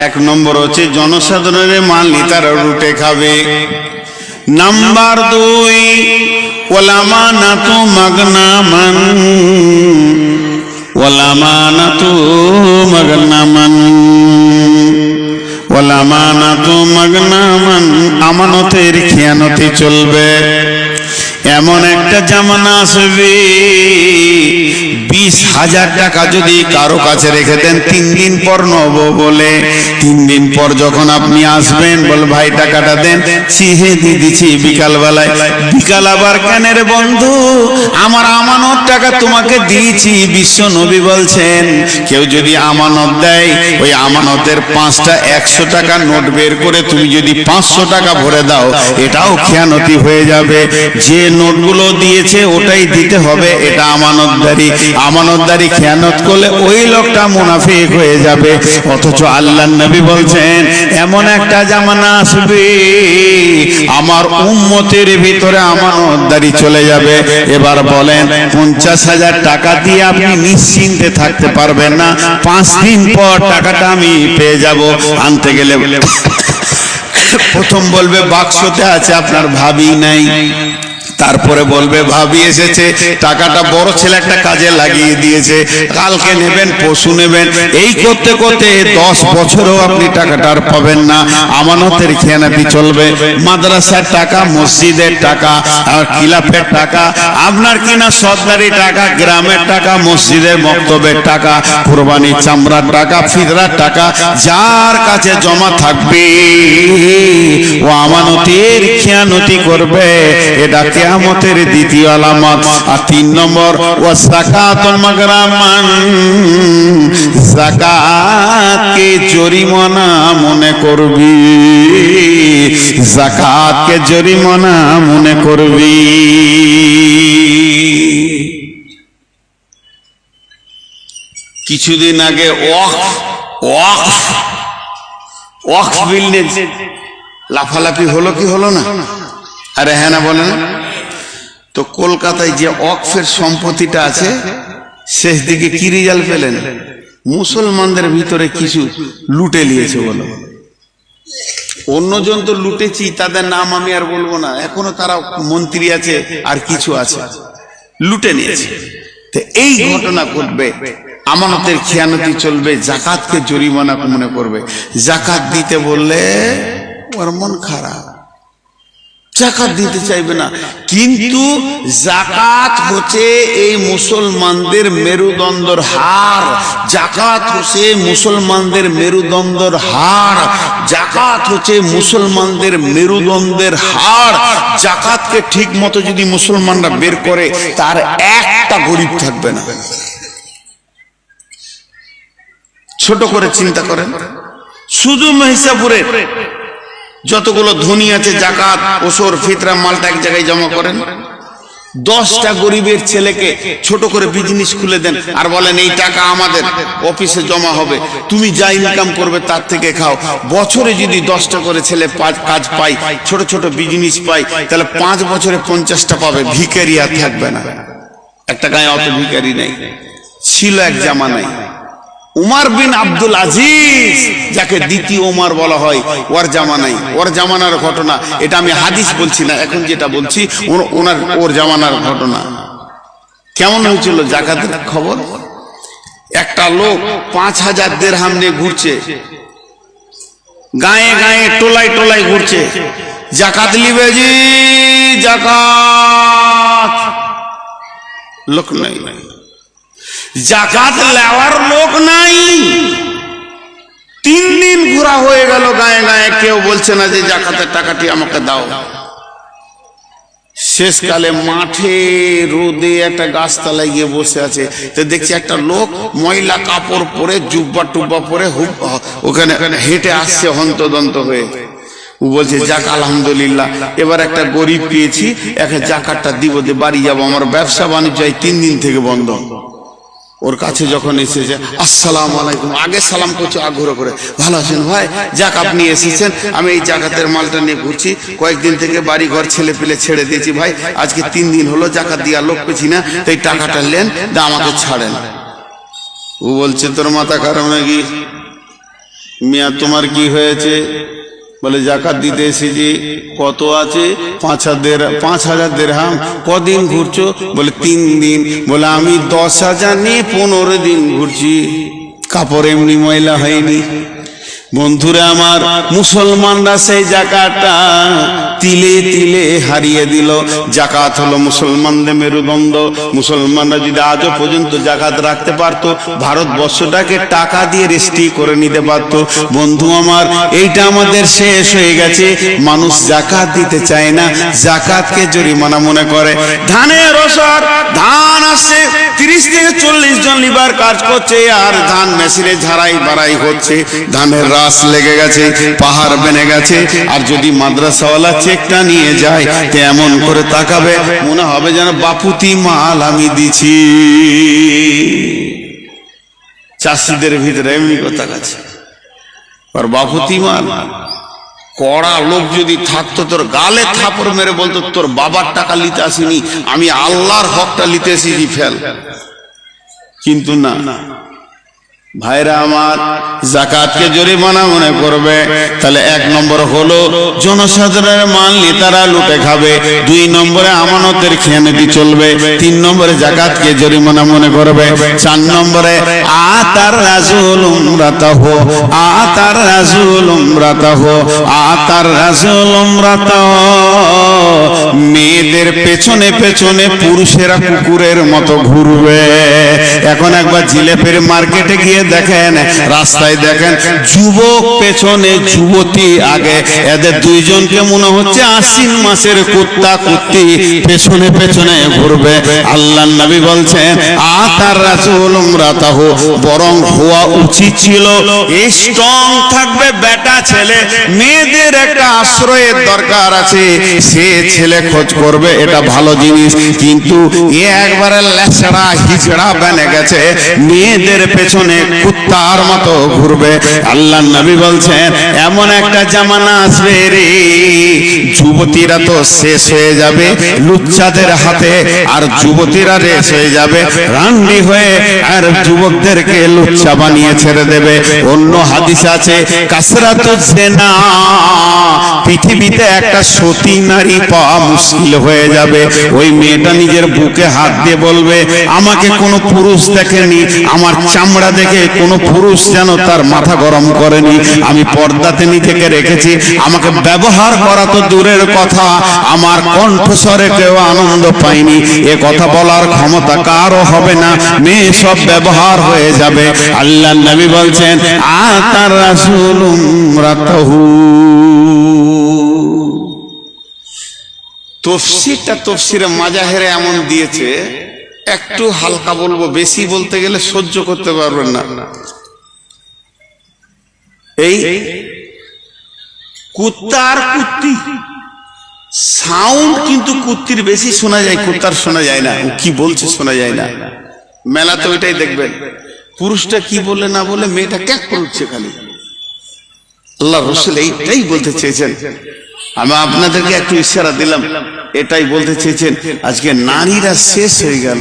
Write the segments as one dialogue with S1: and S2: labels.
S1: এক নম্বর হচ্ছে জনসাধারণের মাল নিয়ে তারা লুটে খাবে। নাম্বার 2 ওয়ালামানাতু মাগনামান, ওয়ালামানাতু মাগনামান, ওয়ালামানাতু মাগনামান, আমানতের খেয়ানতি চলবে। এমন একটা জামানা আসবে 20,000 টাকা যদি কারো কাছে রেখে দেন 3 দিন পর নেব বলে, 3 দিন পর যখন আপনি আসবেন বল ভাই টাকাটা দেন, চিহে দিয়ে দিচ্ছি বিকালবেলায়। বিকাল আবার কেন রে বন্ধু, আমার আমানত টাকা তোমাকে দিয়েছি। বিশ্ব নবী বলছেন কেউ যদি আমানত দেয়, ওই আমানতের 5টা 100 টাকা নোট বের করে তুমি যদি 500 টাকা ভরে দাও, এটাও খেয়ানতি হয়ে যাবে। যে নোটগুলো দিয়েছে ওটাই দিতে হবে, এটা আমানতদারি। আমানতদারি খেয়ানত করলে ওই লোকটা মুনাফিক হয়ে যাবে। অথচ আল্লাহর নবী বলছেন এমন একটা জামানা আসবে আমার উম্মতের ভিতরে আমানতদারি চলে যাবে। এবার বলেন 50,000 টাকা দিয়ে আপনি নিশ্চিন্তে থাকতে পারবেন না, 5 দিন পর টাকাটা আমি পেয়ে যাব। আনতে গেলে প্রথম বলবে বাক্সতে আছে, আপনার ভাবি নাই। তারপরে বলবে ভাবি এসেছে, টাকাটা বড় ছেলে একটা কাজে লাগিয়ে দিয়েছে, কালকে নেবেন পরশু নেবেন। এই করতে করতে 10 বছরেও আপনি টাকাটা আর পাবেন না। আমানতের খেয়ানতি চলবে। মাদ্রাসার টাকা, মসজিদের টাকা, আর কিলাফের টাকা, আপনার কিনা সরকারি টাকা, গ্রামের টাকা, মসজিদের মক্তবের টাকা, কুরবানির চামড়ার টাকা, ফিতরার টাকা, যার কাছে জমা থাকবে ও আমানতের খেয়ানতি করবে। এটা কিয়ামতের দ্বিতীয় আলামত। আর 3 নম্বর ওয়াসাকাতুল মাগরামান, যাকাতকে জরিমানা মনে করবি, যাকাতকে জরিমানা মনে করবি। কিছুদিন আগে ওয়াকফ বিল নিয়ে লাফালাফি হলো কি হলো না? আরে হ্যাঁ না বলেন। তো কলকাতায় যে ওয়াকফের সম্পত্তিটা আছে, শেষ দিকে কি রেজাল্ট পেলেন? মুসলমানদের ভিতরে কিছু লুটে নিয়েছে বলো। অন্যজন তো লুটেছি, তাদের নাম আমি আর বলবো না, এখনো তারা মন্ত্রী আছে আর কিছু আছে, লুটে নিয়েছে। তো এই ঘটনা ঘটবে, আমানতের খেয়ানতি চলবে, যাকাতকে জরিমানা মনে করবে। যাকাত দিতে বললে ওর মন খারাপ, যাকাত দিতে চাইবে না। কিন্তু যাকাত হচ্ছে এই মুসলমানদের মেরুদণ্ডের হাড়, যাকাত হচ্ছে মুসলমানদের মেরুদণ্ডের হাড়, যাকাত হচ্ছে মুসলমানদের মেরুদণ্ডের হাড়। যাকাতকে ঠিক মতো যদি মুসলমানরা বের করে, তার একটা গরিব থাকবে না। ছোট করে চিন্তা করেন, শুধু মহিষাপুরে যতগুলো ধনী আছে, যাকাত, ওসর, ফিতরা, মালটা এক জায়গায় জমা করেন। 10টা গরিবের ছেলেকে ছোট করে বিজনেস খুলে দেন আর বলেন এই টাকা আমাদের অফিসে জমা হবে, তুমি যা ইনকাম করবে তার থেকে খাও। বছরে যদি 10টা করে ছেলে কাজ পাই, ছোট ছোট বিজনেস পাই, তাহলে 5 বছরে 50টা পাবে। ভিখারি আর থাকবে না। একটা গায়ে অত ভিখারি নেই, ছিল এক জামানায়। উমর বিন আব্দুল আজিজ, যাকে দ্বিতীয় উমর বলা হয়, ওর জামানায়, ওর জামানার ঘটনা। এটা আমি হাদিস বলছি না, এখন যেটা বলছি ওর জামানার ঘটনা। কেমন হয়েছিল যাকাতের খবর? একটা লোক 5,000 দিরহাম নিয়ে ঘুরছে, গায়ে গায়ে টোলায় টোলায় ঘুরছে, যাকাত লিবে জি যাকাত। লোক নাই, যাকাত লেওয়ার লোক নাই। 3 দিন ঘোরা হয়ে গেল গায়ে গায়ে, কেউ বলছে না যে যাকাতের টাকাটি আমাকে দাও। শেষকালে মাঠে রোদে একটা গাছতলায় গিয়ে বসে আছে, তো দেখছি একটা লোক ময়লা কাপড় পরে, জুব্বা টুব্বা পরে ওখানে হেঁটে আসছে হন্তদন্ত হয়ে। ও বলছে যাক আলহামদুলিল্লাহ, এবার একটা গরিব পেয়েছি, একে যাকাতটা দিব, দিয়ে বাড়ি যাবো, আমার ব্যবসা বাণিজ্য 3 দিন থেকে বন্ধ। ওর কাছে যখন এসেছে, আসসালামু আলাইকুম, আগে সালাম করছে আগ্রহ করে, ভালো আছেন ভাই? যাক আপনি এসেছেন, আমি এই যাকাতের মালটা নিয়ে ঘুরছি, কয়েকদিন থেকে বাড়ি ঘর ছেলে পেলে ছেড়ে দিয়েছি ভাই, আজকে 3 দিন হলো যাকাত দিয়া লোক পেছি না, তাই টাকাটা নেন, আমাকে ছাড়েন। ও বলছে তোর মাথা খারাপ নাকি? মিয়া তোমার কি হয়েছে? বলে জাকাত দিতে এসেছি। কত আছে? 5,000 দিরহাম। কদিন ঘুরছো? বলে 3 দিন। বলে আমি 10,000 নিয়ে 15 দিন ঘুরছি, কাপড় এমনি ময়লা হয়নি। বন্ধুরা আমার, মুসলমানরা সেই জাকাতটা তিলে তিলে হারিয়ে দিল। জাকাত হলো মুসলমানদের মেরুদণ্ড। মুসলমানরা যদি আজও পর্যন্ত জাকাত রাখতে পারতো, ভারতবর্ষটাকে টাকা দিয়ে রেজিস্ট্রি করে নিতে পারতো। বন্ধু আমার, এইটা আমাদের শেষ হয়ে গেছে। মানুষ জাকাত দিতে চায় না, জাকাতকে জরিমানা মনে করে। ধানের রসর, ধান আসছে, 30 থেকে 40 জন লিবার কাজ করছে, আর ধান মেশিনে ঝাড়াই বাড়াই হচ্ছে। ধানের রাস লেগে গেছে, পাহাড় বেনে গেছে। আর যদি মাদ্রাসাওয়ালা চেকটা নিয়ে যায়, তেমন করে তাকাবে, মনে হবে যেন বাপুতি মাল আমি দিছি। চাষিদের ভিতরে এমনি কথা আছে, আর বাপুতি মাল। কড়া লোক যদি থাকতো, তোর গালে থাপড় মেরে বলতো, তোর বাবার টাকা নিতে আসিনি, আমি আল্লাহর হকটা নিতে এসেছি, ফেল। কিন্তু না, ভাইরা আমার, জাকাতকে জরিমানা মনে করবে। তাহলে 1 নম্বর হলো জনসাধারণের মাল নেতারা লুটে খাবে। 2 নম্বরে আমানতের খেয়ানতি চলবে। 3 নম্বরে জাকাতকে জরিমানা মনে করবে। 4 নম্বরে আতার রাজুল উমরাতাহু, আতার রাজুল উমরাতাহু, আতার রাজুল উমরাতাহু। মেয়েদের পেছনে পেছনে পুরুষেরা কুকুরের মতো ঘুরবে। এখন একবার জিলেপের মার্কেটে গিয়ে দেখেন, রাস্তায় দেখেন, যুবক পেছনে, যুবতী আগে। এদের 2 জনকে মনে হচ্ছে আশ্বিন মাসের কুত্তা কুত্তি পেছনে পেছনে ঘুরবে। আল্লাহর নবী বলছেন, আতার রাসূল উমরাতাহু, বরং হওয়া উচিত ছিল স্ট্রং থাকবে বেটা ছেলে। মেয়েদের একটা আশ্রয়ের দরকার আছে, সে ছেলে খোঁজ করবে, এটা ভালো জিনিস। কিন্তু একবারে লেছড়া হিজড়া বেনে গেছে, মেয়েদের পেছনে কুত্তার মতো ঘুরবে। আল্লাহর নবী বলছেন, এমন একটা জামানা আসবে রে, যুবতীরা তো শেষ হয়ে যাবে লুচ্চাদের হাতে, আর যুবতীরা রেস হয়ে যাবে রান্ডি হয়ে, আর যুবকদেরকে লুচ্চা বানিয়ে ছেড়ে দেবে। অন্য হাদিস আছে, কাসরাতুজ জিনা, পৃথিবীতে একটা সতী নারী পাওয়া মুশকিল হয়ে যাবে। ওই মেয়েটা নিজের বুকে হাত দিয়ে বলবে, আমাকে কোনো পুরুষ দেখেনি, আমার চামড়া দেখে কোনো পুরুষ যেন তার মাথা গরম করেনি, আমি পর্দাতে নিজেকে রেখেছি, আমাকে ব্যবহার করা তো দূরের কথা, আমার কণ্ঠস্বরে কেউ আনন্দ পায়নি। এ কথা বলার ক্ষমতা কারও হবে না, মেয়ে সব ব্যবহার হয়ে যাবে। আল্লাহর নবী বলছেন, আতার রাসূল উমরাতাহু। তফসিরে মাজাহেরে এমন দিয়েছে, একটু হালকা বলবো, বেশি বলতে গেলে সহ্য করতে পারবেন না। এই কুত্তার কুত্তি সাউন্ড কিন্তু কুত্তির বেশি শোনা যায়, কুত্তার শোনা যায় না। কি বলছে শোনা যায় না। মেলা তো ওইটাই দেখবেন, পুরুষটা কি বলে না বলে মেয়েটা ক্যাক করছে খালি। আল্লাহ রাসূল এইটাই বলতে চেয়েছেন। আমি আপনাদেরকে একটু ইশারা দিলাম, এটাই বলতে চেয়েছেন। আজকে নারীরা শেষ হয়ে গেল,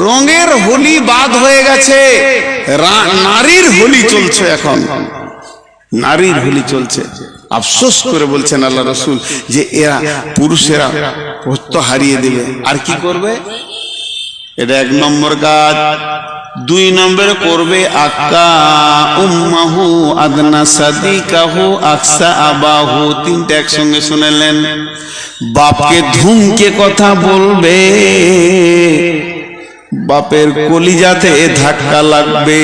S1: রঙের হোলি বাদ হয়ে গেছে, নারীর হোলি চলছে। এখন নারীর হোলি চলছে। আফসোস করে বলছেন আল্লাহ রাসূল যে এরা পুরুষেরা প্রত্য হারিয়ে দেবে। আর কি করবে? এটা 1 নম্বর কাজ। 2 নম্বরে করবে আক্কা উম্মাহু আদনা সাদিকাহু আকসা আবাহু। 3টা একসঙ্গে শুনেলেন। বাপকে ধুমকে কথা বলবে, বাপের কলিজাতে ধাক্কা লাগবে।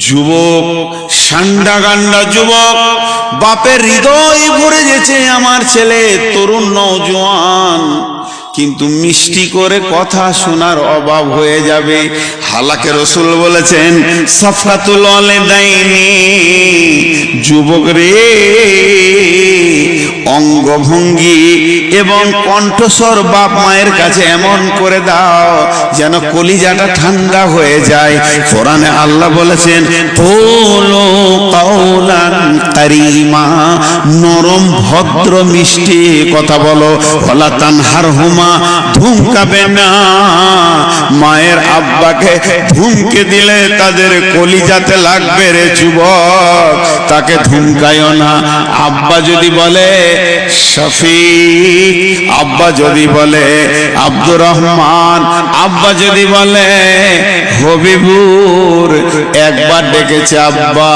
S1: যুবক, সান্ডা গান্ডা যুবক, বাপের হৃদয় ভরে গেছে আমার ছেলে তরুণ নওজোয়ান, কিন্তু মিষ্টি করে কথা শোনার অভাব হয়ে যাবে। হালাকে রাসূল বলেছেন, সাফাতুল ওয়ালিদাইনি, যুবক রে, অঙ্গভঙ্গি এবং কণ্ঠস্বর বাপ মায়ের কাছে এমন করে দাও যেন কলিজাটা ঠান্ডা হয়ে যায়। কোরআনে আল্লাহ বলেছেন কুলু কাওলান কারীমা, নরম ভদ্র মিষ্টি কথা বলো। ওয়ালা তানহারহুমা, ধমকাবে না। মায়ের আব্বাকে ধমকে দিলে তাদের কলিজাতে লাগবে রে যুবক, তাকে ধমকায়ও না। আব্বা যদি বলে শফিক, আব্বা যদি বলে আব্দুর রহমান, আব্বা যদি বলে হবিবুর, একবার ডেকেছে আব্বা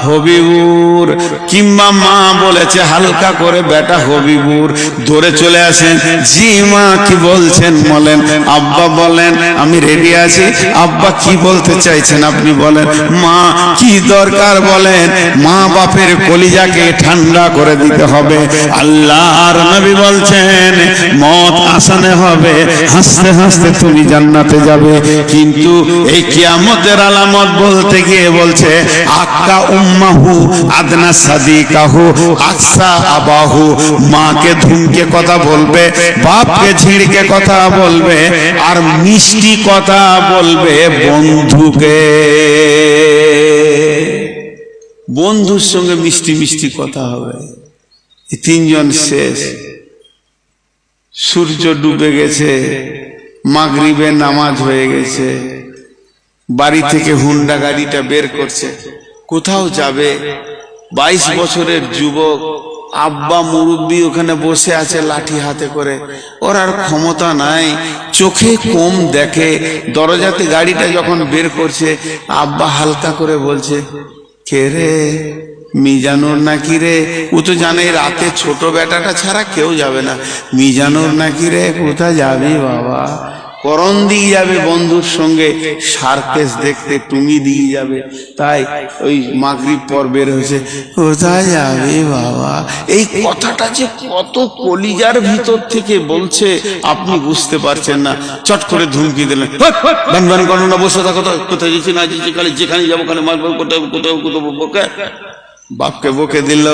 S1: হবিবুর, কিংবা মা বলেছে হালকা করে বেটা হবিবুর, ধরে চলে আসেন, জি মা কি বলছেন বলেন। আব্বা বলেন আমি রেডি আছি। আব্বা কি বলতে চাইছেন আপনি বলেন। মা কি দরকার বলেন। মা বাপের কলিজাকে ঠান্ডা করে দিতে হবে। আল্লাহর নবী বলছেন মত আসানে হবে, হাসতে হাসতে তুমি জান্নাতে যাবে। কিন্তু এই কিয়ামতের আলামত বলতে গিয়ে বলছে আক্কা উম্মাহু আদনা সাদিকাহু আকসা আবাহু, মাকে ধুমকে কথা বলবে, বাপকে ঝিড়কে কথা বলবে, আর মিষ্টি কথা বলবে বন্ধুকে। বন্ধুর সঙ্গে মিষ্টি মিষ্টি কথা হবে। তিনজন শেষ, সূর্য ডুবে গেছে, মাগরিবের নামাজ হয়ে গেছে, বাড়ি থেকে হুন্ডা গাড়িটা বের করছে, কোথাও যাবে। 22 বছরের যুবক, আব্বা মুরব্বী ওখানে বসে আছে লাঠি হাতে করে, ওর আর ক্ষমতা নাই, চোখে কম দেখে। দরজাতে গাড়িটা যখন বের করছে, আব্বা হালকা করে বলছে কে রে, মিজানুর নাকি রে? ও তো জানে রাতে ছোট বেটাটা ছাড়া কেউ যাবে না। মিজানুর নাকি রে? কোথায় যাবি বাবা? করণ দিয়ে যাবে বন্ধুর সঙ্গে সার্কেস দেখতে, তুমি দিয়ে যাবে। তাই ওই মাগরিব পর বের হয়েছে, কোথায় যাবে বাবা? এই কথাটা যে কত কলিজার ভিতর থেকে বলছে আপনি বুঝতে পারছেন না। চট করে ধুমকি দিলেন, বান বান করো না, বসে থাকো। কোথায় যেছি না যেছি, খালি যেখানে যাবো খালি মারবো, কোথাও কোথাও কোথাও। বাপকে বকে দিল,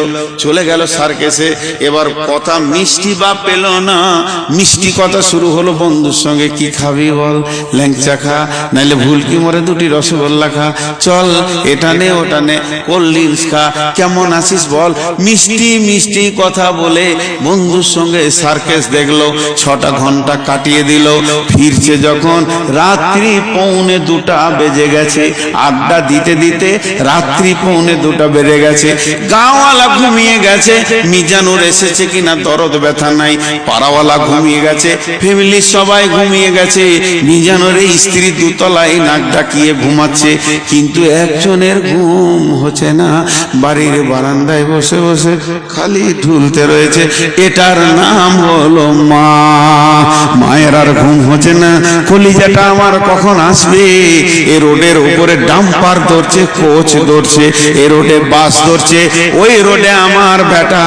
S1: চলে গেল সার্কেসে। এবার কথা মিষ্টি বাপ পেল না, মিষ্টি কথা শুরু হলো বন্ধুর সঙ্গে। কি খাবি বল? ল্যাংচা খা, নাইলে ভুলকি মরে 2টি রসগোল্লা খা, চল এটা নে ওটা নে, কোল্ড ড্রিঙ্কস খা, কেমন আছিস বল। মিষ্টি মিষ্টি কথা বলে বন্ধুর সঙ্গে সার্কেস দেখলো। 6টা ঘন্টা কাটিয়ে দিল। ফিরছে যখন রাত্রি 1:45 বেজে গেছে। আড্ডা দিতে দিতে রাত্রি 1:45 বেজে গেছে। গাঁওয়ালা ঘুমিয়ে গেছে, মিজানুর এসেছে কিনা দরদ ব্যথা নাই। পাড়াওয়ালা ঘুমিয়ে গেছে, ফ্যামিলির সবাই ঘুমিয়ে গেছে। মিজানুর স্ত্রী 2 তলায় নাক ডাকিয়ে ঘুমাচ্ছে, কিন্তু একজনের ঘুম হচ্ছে না। বাড়ির বারান্দায় বসে বসে খালি ঢুলতে রয়েছে। এটার নাম হলো মা। মায়ের আর ঘুম হচ্ছে না, কলিজাটা আমার কখন আসবে। এ রোডের উপরে ডাম্পার ধরছে, কোচ ধরছে, এ রোডে বাস ধরছে, ওই রোডে আমার বেটা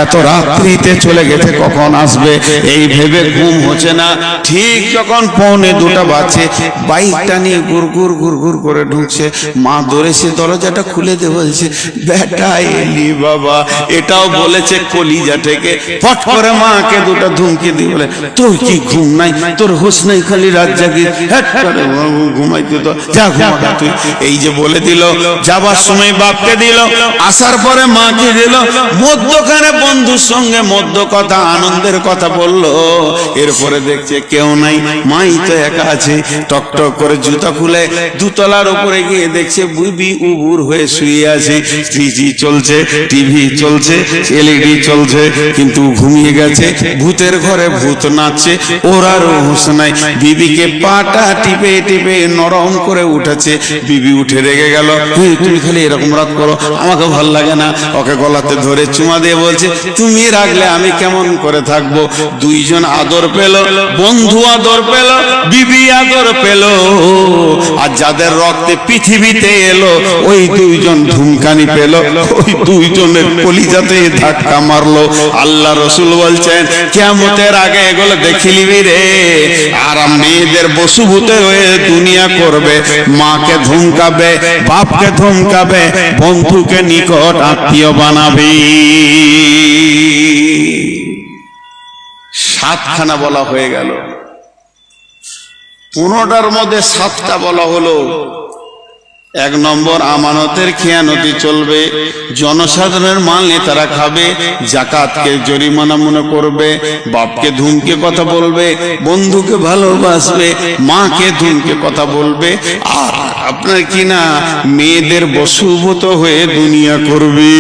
S1: এত রাত্রিতে চলে গেছে, কখন আসবে এই ভেবে ঘুম হচ্ছে না। ঠিক যখন 1:45 বাজছে, বাইকটা নিয়ে গুড়গুড় গুড়গুড় করে ঢুকছে। মা দৌড়েছে, দরজাটা খুলে দে বলছে। বেটা এলি বাবা, এটাও বলেছে কলিজা থেকে। ফট করে মাকে 2টা ধুমকি দিয়ে বলে, তোর কি ঘুম নাই? তোর হোশ নাই, খালি রাত জাগি। ঘুমাইতে তো যা, ঘুমা তুই। এই যে বলে দিল। যাবার সময় বাপকে দিল, আসার পরে মাকে দিল। মধ্যখানে বন্ধুর সঙ্গে মধ্য কথা, আনন্দের কথা বললো। এরপরে দেখছে কেউ নাই, মাই তো একা আছে। টকটক করে জুতা খুলে 2 তলার উপরে গিয়ে দেখছে বুবি উবুর হয়ে শুয়ে আছে। টিভি চলছে, টিভি চলছে, এলইডি চলছে, কিন্তু ঘুমিয়ে গেছে। ভূতের ঘরে ভূত নাচছে, ওর আর হুঁশ নাই। বিবিকে পাটা টিপে টিপে নরম করে উঠেছে। বিবি উঠে রেগে গেল, তুমি খালি এরকম রাত করো, আমাকে ভাল লাগে না। ওকে গলাতে ধরে চুমা দিয়ে বলছে, তুমি রাখলে আমি কেমন করে থাকবো। 2 জন আদর পেল, বন্ধু আদর পেল, বিবি আদর পেল। আর যাদের রক্তে পৃথিবীতে এলো, ওই 2 জন ধুমকানি পেল, ওই 2 জনের কলিজাতে ধাক্কা মারলো। আল্লাহ রসুল বলছেন কিয়ামতের আগে এগুলো দেখিলিবি রে। আর মেয়েদের বসুভূতে হয়ে দুনিয়া করবে, মাকে ধমকাবে, বাপকে ধমকাবে, বন্ধুকে নিয়ে নিকট আত্মীয় বানাবে। সাতখানা বলা হয়ে গেল, 15টার মধ্যে 7টা বলা হলো। 1 নম্বর, আমানতের খেয়ানতি চলবে, জনসাধারণের মাল নেতারা খাবে, জাকাতকে জরিমানা মনে করবে, বাপকে ধুমকে কথা বলবে, বন্ধুকে ভালোবাসবে, মাকে ধুমকে কথা বলবে, আর আপনার কিনা মেয়েদের বশীভূত হয়ে দুনিয়া করবে।